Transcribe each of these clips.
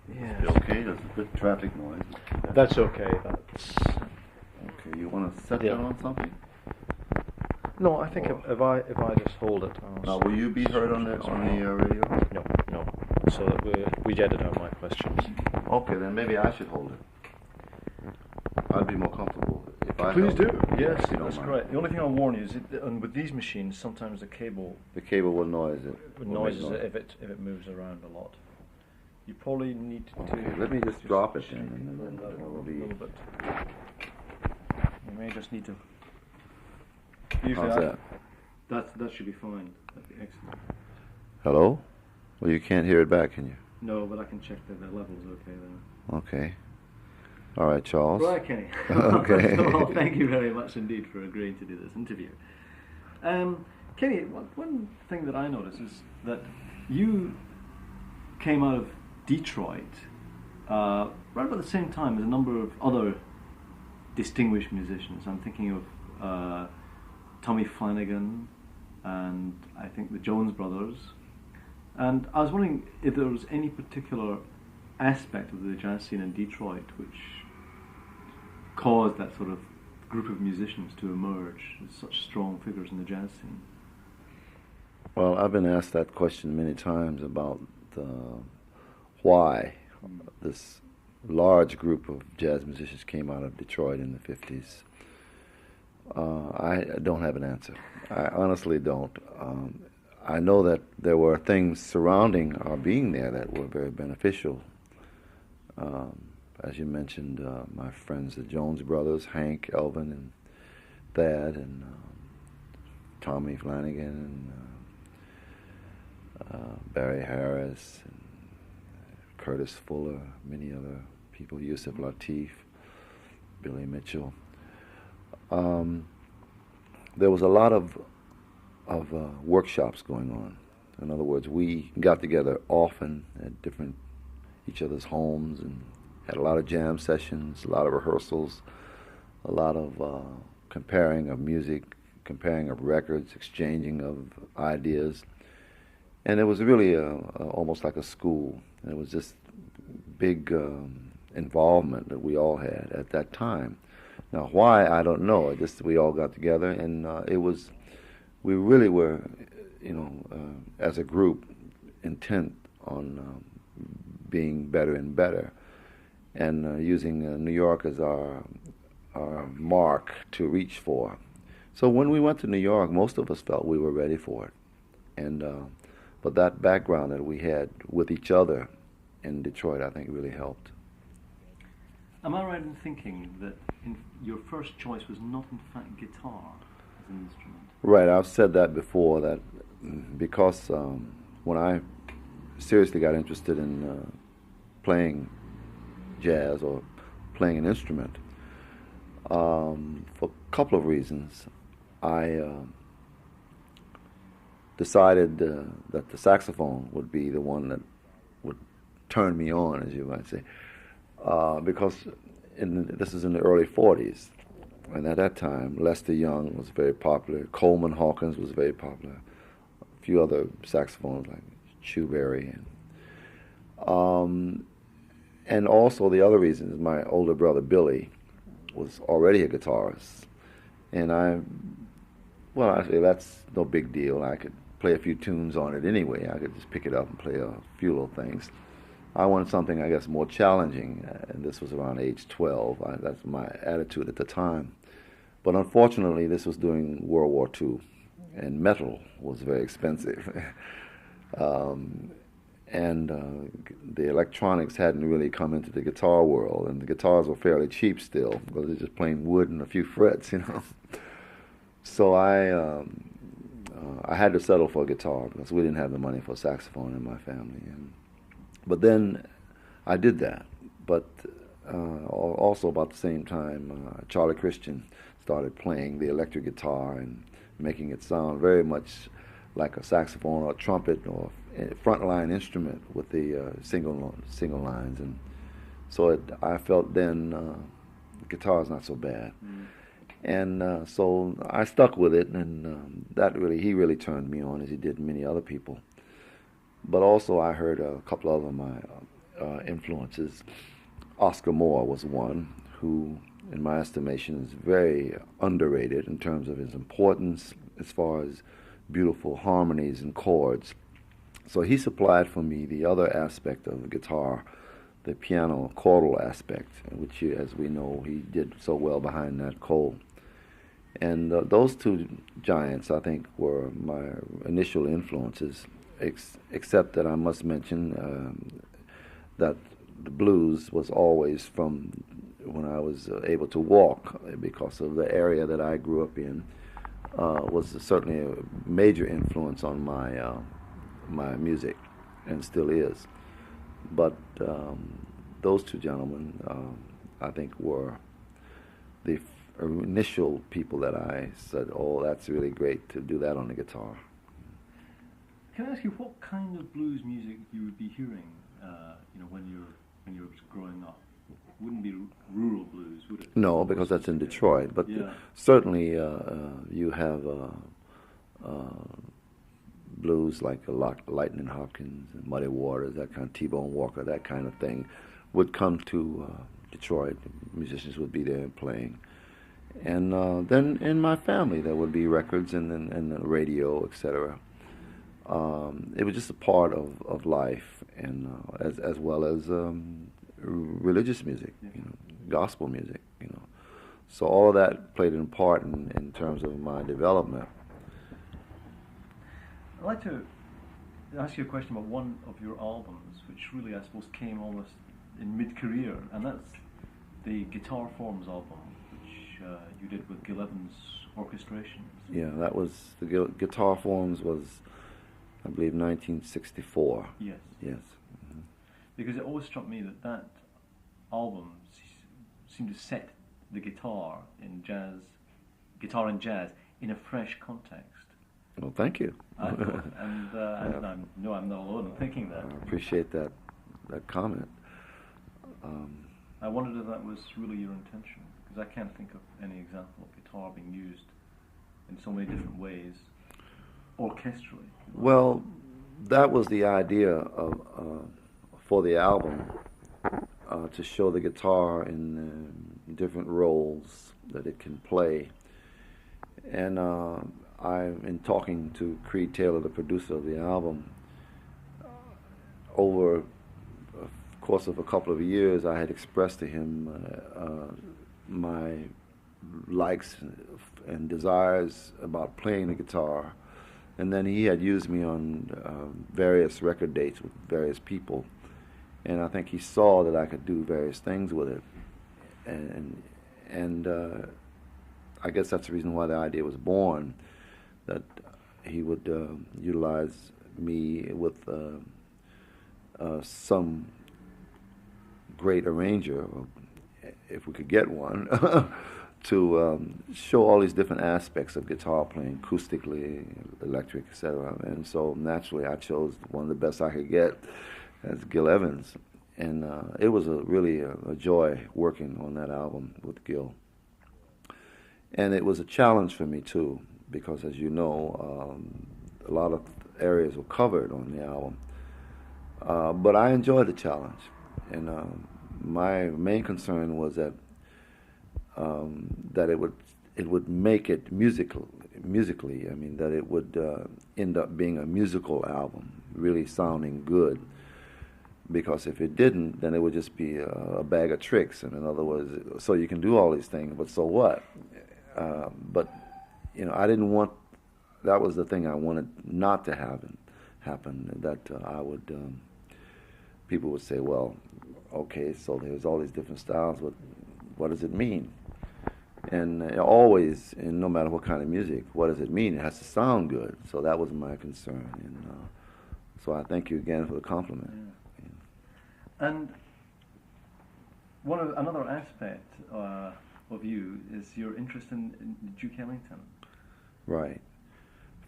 Yeah. Okay, there's a bit traffic noise. That's okay. That's Okay, you want to set that on something? no. I think if I just hold it. Now, will you be heard on the radio? No, no. So that we jetted out my questions. Okay, then maybe I should hold it. I'd be more comfortable if I. Please do. Yes, if you don't that's mind. great. The only thing I'll warn you is, and with these machines, sometimes the cable The cable will noise it. noises it if it moves around a lot. You probably need to. Okay, let me just drop it then, and then that it will a be. little bit. You may just need to. How's that? That should be fine. That'd be excellent. Hello? Well, you can't hear it back, can you? No, but I can check that the level's okay then. Okay. All right, Charles. Right, Kenny. Okay. Well, thank you very much indeed for agreeing to do this interview. Kenny, one thing that I noticed is that you came out of Detroit right about the same time as a number of other distinguished musicians. I'm thinking of Tommy Flanagan and I think the Jones Brothers. And I was wondering if there was any particular aspect of the jazz scene in Detroit which caused that sort of group of musicians to emerge as such strong figures in the jazz scene. Well, I've been asked that question many times about why this large group of jazz musicians came out of Detroit in the 50s. I don't have an answer. I honestly don't. I know that there were things surrounding our being there that were very beneficial. As you mentioned, my friends, the Jones Brothers, Hank, Elvin, and Thad, and Tommy Flanagan, and Barry Harris, and Curtis Fuller, many other people, Yusuf Lateef, Billy Mitchell. There was a lot of workshops going on. In other words, we got together often at each other's homes and had a lot of jam sessions, a lot of rehearsals, a lot of comparing of music, comparing of records, exchanging of ideas. And it was really almost like a school. It was just big involvement that we all had at that time. Now, why, I don't know. It just we all got together, and we really were, as a group, intent on being better and better, and using New York as our mark to reach for. So when we went to New York, most of us felt we were ready for it, and but that background that we had with each other in Detroit, I think, really helped. Am I right in thinking that your first choice was not in fact guitar as an instrument? Right, I've said that before, that because when I seriously got interested in playing jazz or playing an instrument, for a couple of reasons, I decided that the saxophone would be the one that would turn me on, as you might say. Because this is in the early 40s, and at that time, Lester Young was very popular, Coleman Hawkins was very popular, a few other saxophones like Shoeberry, and also the other reason is my older brother Billy was already a guitarist, and actually that's no big deal. I could play a few tunes on it anyway. I could just pick it up and play a few little things. I wanted something, I guess, more challenging, and this was around age 12. That's my attitude at the time. But unfortunately, this was during World War II, and metal was very expensive. The electronics hadn't really come into the guitar world, and the guitars were fairly cheap still, because they're just plain wood and a few frets, So I had to settle for a guitar, because we didn't have the money for a saxophone in my family. But then I did that. But also about the same time, Charlie Christian started playing the electric guitar and making it sound very much like a saxophone or a trumpet or a frontline instrument with the single lines. And so I felt then the guitar is not so bad. Mm. And so I stuck with it, and he really turned me on, as he did many other people. But also I heard a couple of my influences. Oscar Moore was one who, in my estimation, is very underrated in terms of his importance as far as beautiful harmonies and chords. So he supplied for me the other aspect of the guitar, the piano choral aspect, which, as we know, he did so well behind Nat Cole. And those two giants, I think, were my initial influences, except that I must mention that the blues was always from when I was able to walk, because of the area that I grew up in, was certainly a major influence on my my music, and still is. But those two gentlemen, I think, were the initial people that I said, "Oh, that's really great to do that on the guitar." Can I ask you what kind of blues music you would be hearing, when you're growing up? Wouldn't be rural blues, would it? No, because that's in Detroit. But yeah. Certainly, you have blues like Lightning Hopkins and Muddy Waters, that kind of T-Bone Walker, that kind of thing, would come to Detroit. Musicians would be there playing. And then in my family, there would be records and the radio, etc. It was just a part of life, and as well as religious music, gospel music, So all of that played a part in terms of my development. I'd like to ask you a question about one of your albums, which really, I suppose, came almost in mid-career, and that's the Guitar Forms album, which you did with Gil Evans orchestrations. Yeah, that was, the Guitar Forms was, I believe, 1964. Yes. Yes. Because it always struck me that album seemed to set the guitar and jazz, in a fresh context. Well, thank you. I thought, and I know I'm not alone in thinking that. I appreciate that comment. I wondered if that was really your intention, because I can't think of any example of guitar being used in so many different ways, orchestrally. Well, that was the idea of for the album, to show the guitar in different roles that it can play. And in talking to Creed Taylor, the producer of the album, over a course of a couple of years, I had expressed to him my likes and desires about playing the guitar. And then he had used me on various record dates with various people. And I think he saw that I could do various things with it. And I guess that's the reason why the idea was born, that he would utilize me with some great arranger, if we could get one, to show all these different aspects of guitar playing, acoustically, electric, etc. And so naturally I chose one of the best I could get, as Gil Evans. And it was really a joy working on that album with Gil. And it was a challenge for me too, because as you know, a lot of areas were covered on the album. But I enjoyed the challenge. And my main concern was that that it would make it musically. I mean, that it would end up being a musical album, really sounding good. Because if it didn't, then it would just be a bag of tricks. And in other words, so you can do all these things, but so what? But I didn't want. That was the thing I wanted not to happen. That I would. People would say, "Well, okay, so there's all these different styles, but what does it mean?" And always, and no matter what kind of music, what does it mean? It has to sound good. So that was my concern, and so I thank you again for the compliment. Yeah. And another aspect of you is your interest in Duke Ellington. Right.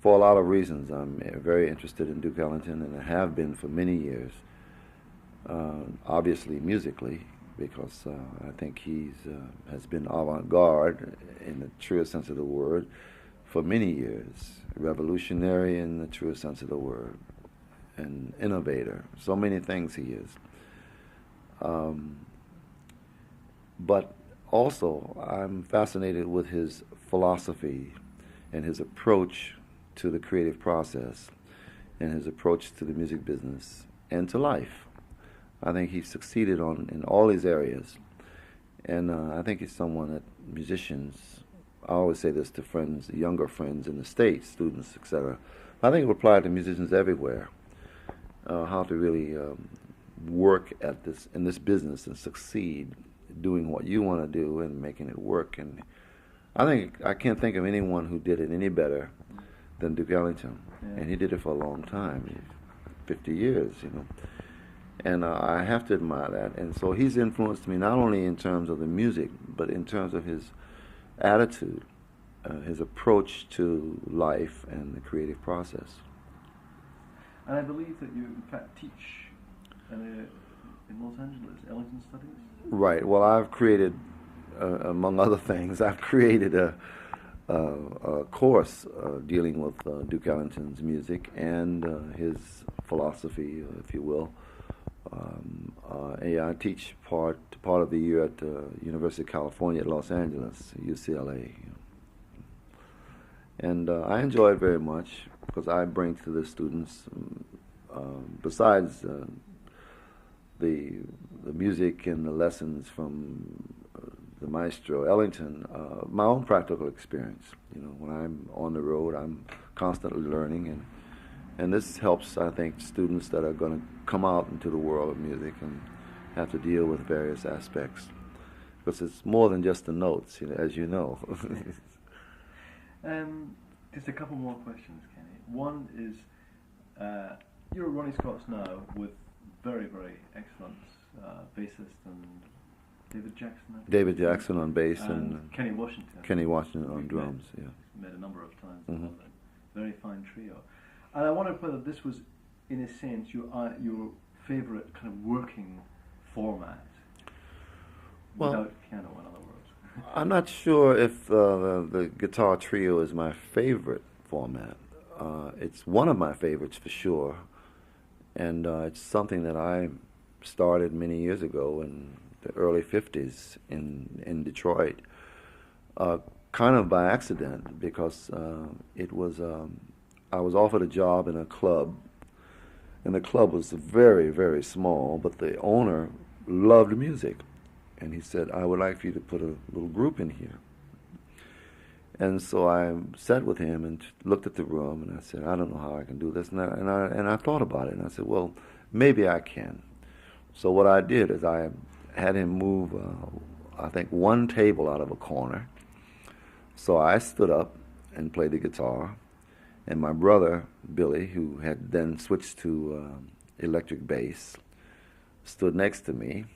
For a lot of reasons, I'm very interested in Duke Ellington, and I have been for many years. Obviously, musically, because I think he's has been avant-garde in the truest sense of the word for many years, revolutionary in the truest sense of the word, and innovator. So many things he is. Um, but also, I'm fascinated with his philosophy and his approach to the creative process and his approach to the music business and to life. I think he succeeded in all these areas. And I think he's someone that musicians, I always say this to friends, younger friends in the States, students, etc. I think it would apply to musicians everywhere, how to really work at this in this business and succeed doing what you want to do and making it work. And I can't think of anyone who did it any better than Duke Ellington. Yeah. And he did it for a long time, 50 years, you know. And I have to admire that. And so he's influenced me not only in terms of the music, but in terms of his attitude, his approach to life and the creative process. And I believe that you, in fact, teach in Los Angeles, Ellington Studies? Right. Well, I've created, among other things, I've created a course dealing with Duke Ellington's music and his philosophy, if you will. I teach part of the year at the University of California at Los Angeles, UCLA. And I enjoy it very much because I bring to the students, besides the music and the lessons from the maestro Ellington, my own practical experience. You know, when I'm on the road, I'm constantly learning, and this helps, I think, students that are going to come out into the world of music and have to deal with various aspects, because it's more than just the notes, you know, as you know. Just a couple more questions, Kenny. One is, you're at Ronnie Scott's now with very, very excellent bassist and David Jackson. David Jackson on bass and Kenny Washington. Kenny Washington on drums. Yeah, met a number of times. Mm-hmm. Very fine trio. And I wondered whether this was, in a sense, your favourite kind of working format, without piano, in other words. I'm not sure if the guitar trio is my favorite format. It's one of my favorites for sure, and it's something that I started many years ago in the early 50s in Detroit, kind of by accident, because it was I was offered a job in a club, and the club was very, very small, but the owner loved music, and he said, I would like for you to put a little group in here. And so I sat with him and looked at the room, and I said, I don't know how I can do this. And I thought about it, and I said, well, maybe I can. So what I did is I had him move, I think, one table out of a corner. So I stood up and played the guitar, and my brother, Billy, who had then switched to electric bass, stood next to me.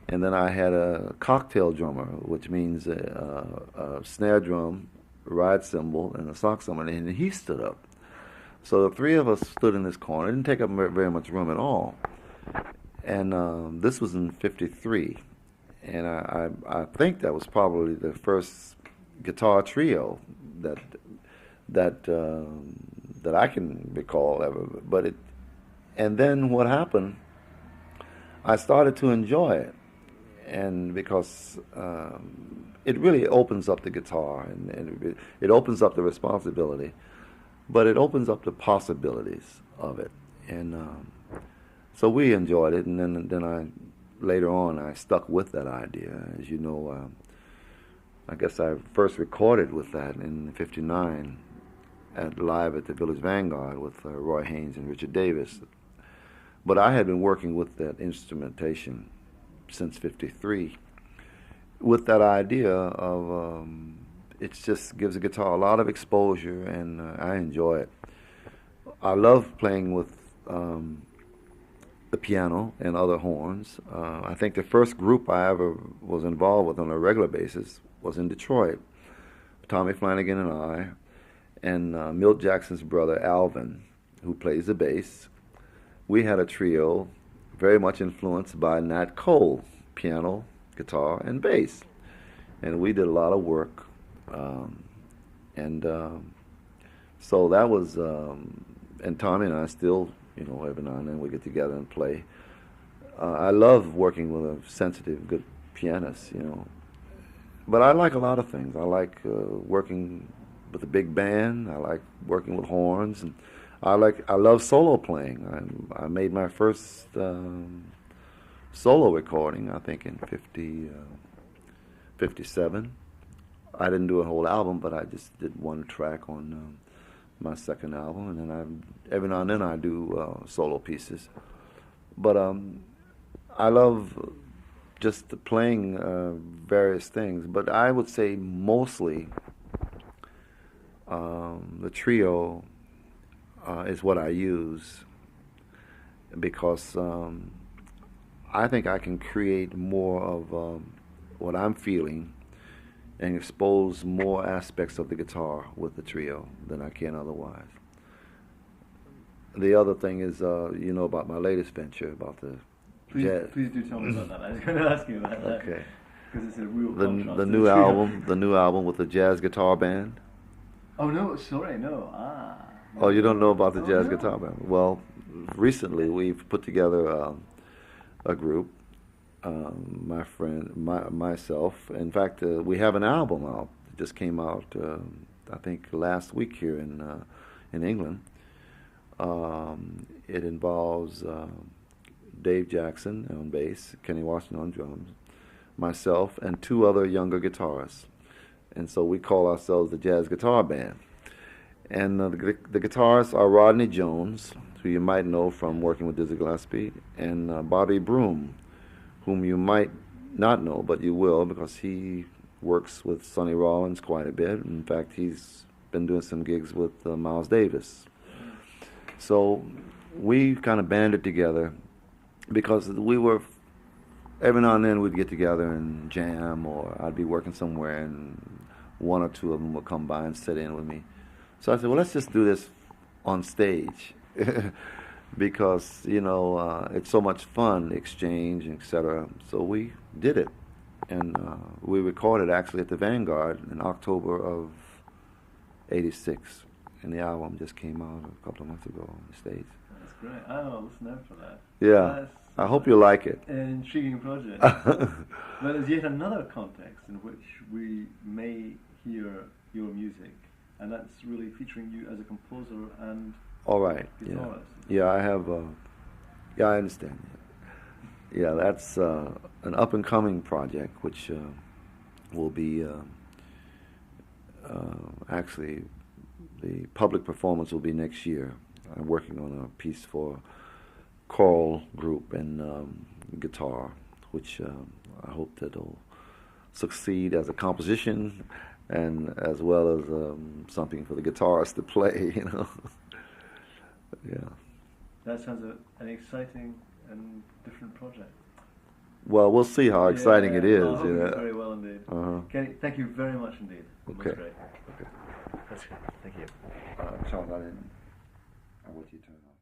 And then I had a cocktail drummer, which means a snare drum, ride cymbal, and a sock cymbal, and he stood up. So the three of us stood in this corner. It didn't take up very much room at all. And this was in '53, and I think that was probably the first guitar trio that I can recall ever. And then what happened? I started to enjoy it. And because it really opens up the guitar, and it opens up the responsibility, but it opens up the possibilities of it. And so we enjoyed it, and then later on I stuck with that idea. As you know, I guess I first recorded with that in '59 live at the Village Vanguard with Roy Haynes and Richard Davis. But I had been working with that instrumentation since '53, with that idea of it just gives the guitar a lot of exposure, and I enjoy it. I love playing with the piano and other horns. I think the first group I ever was involved with on a regular basis was in Detroit. Tommy Flanagan and I, and Milt Jackson's brother Alvin, who plays the bass. We had a trio very much influenced by Nat Cole, piano, guitar, and bass. And we did a lot of work. So that was, and Tommy and I still, every now and then we get together and play. I love working with a sensitive, good pianist, you know. But I like a lot of things. I like working with a big band. I like working with horns, and I love solo playing. I made my first solo recording, I think, in 57. I didn't do a whole album, but I just did one track on my second album, and then every now and then I do solo pieces. But I love just playing various things, but I would say mostly the trio is what I use, because I think I can create more of what I'm feeling and expose more aspects of the guitar with the trio than I can otherwise. The other thing is, you know about my latest venture, about the jazz. Please do tell me about that. I was going to ask you about that. Okay. Because it's a real contrast The to new trio. album, the new album with the jazz guitar band. Oh no, sorry, no. Oh, you don't know about the Oh, jazz no. guitar band? Well, recently we've put together a group. My friend, myself. In fact, we have an album out. It just came out, I think, last week here in England. It involves Dave Jackson on bass, Kenny Washington on drums, myself, and two other younger guitarists. And so we call ourselves the Jazz Guitar Band. And the guitarists are Rodney Jones, who you might know from working with Dizzy Gillespie, and Bobby Broom, whom you might not know, but you will, because he works with Sonny Rollins quite a bit. In fact, he's been doing some gigs with Miles Davis. So we kind of banded together because every now and then we'd get together and jam, or I'd be working somewhere and one or two of them would come by and sit in with me. So I said, well, let's just do this on stage. Because, you know, it's so much fun, the exchange, etc. So we did it. And we recorded actually at the Vanguard in October of 86. And the album just came out a couple of months ago in the States. That's great. I'll listen out for that. Yeah. That's I hope you like it. an intriguing project. But there's yet another context in which we may hear your music, and that's really featuring you as a composer and All right. Yeah. guitarist. Yeah, I have. Yeah, I understand. Yeah, that's an up-and-coming project, which will be actually the public performance will be next year. I'm working on a piece for choral group and guitar, which I hope that will succeed as a composition and as well as something for the guitarist to play, you know. Yeah. That sounds an exciting and different project. Well, we'll see how exciting it is. I hope You it's know. very well indeed. Uh-huh. Kenny, thank you very much indeed. Okay. That's great. Okay. That's great. Thank you. Charles, I want you to turn on.